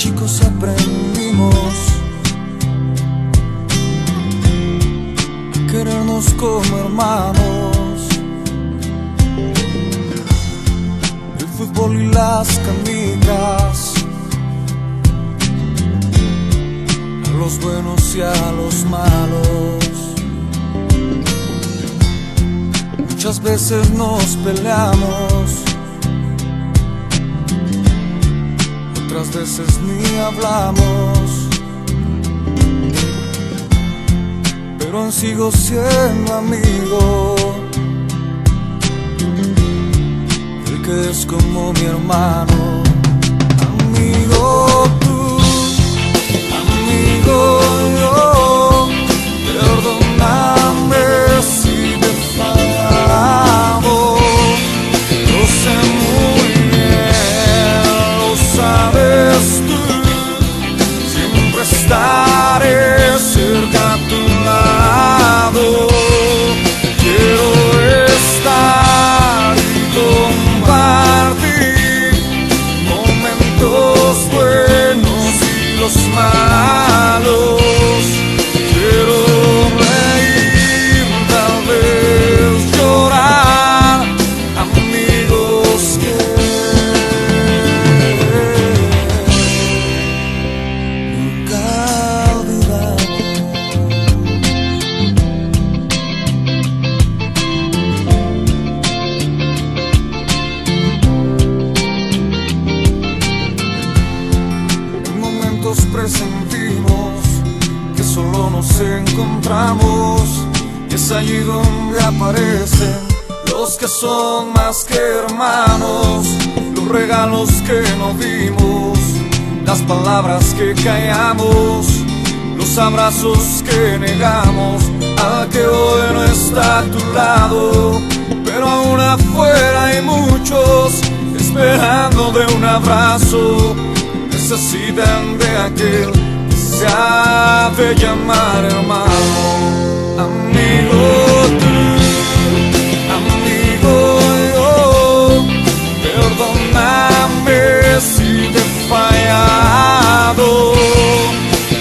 chicos aprendimos a querernos como hermanos. El fútbol y las canicas, a los buenos y a los malos. Muchas veces nos peleamos, otras veces ni hablamos, pero aún sigo siendo amigo, el que es como mi hermano. Amigo tú, amigo yo, perdóname si te he fallado. Yo sé muy bien, lo sabes tú, siempre estaré cerca a tu lado. Quiero estar y compartir momentos buenos y los malos. Quiero reír, tal vez llorar, amigos que nunca olvidamos. En momentos presentimos que solo nos encontramos, y es allí donde aparecen los que son más que hermanos, los regalos que no dimos, las palabras que callamos, los abrazos que negamos al que hoy no está a tu lado. Pero aún afuera hay muchos esperando de un abrazo, necesitan de aquel que se ha de llamar hermano. Amigo tú, amigo yo, perdóname si te he fallado.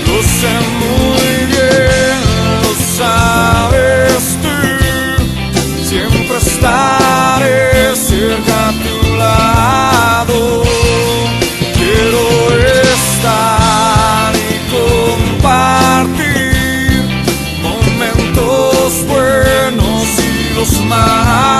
Lo sé muy bien, lo sabes tú, siempre estaré cerca a tu lado. Quiero estar y compartir momentos buenos y los malos.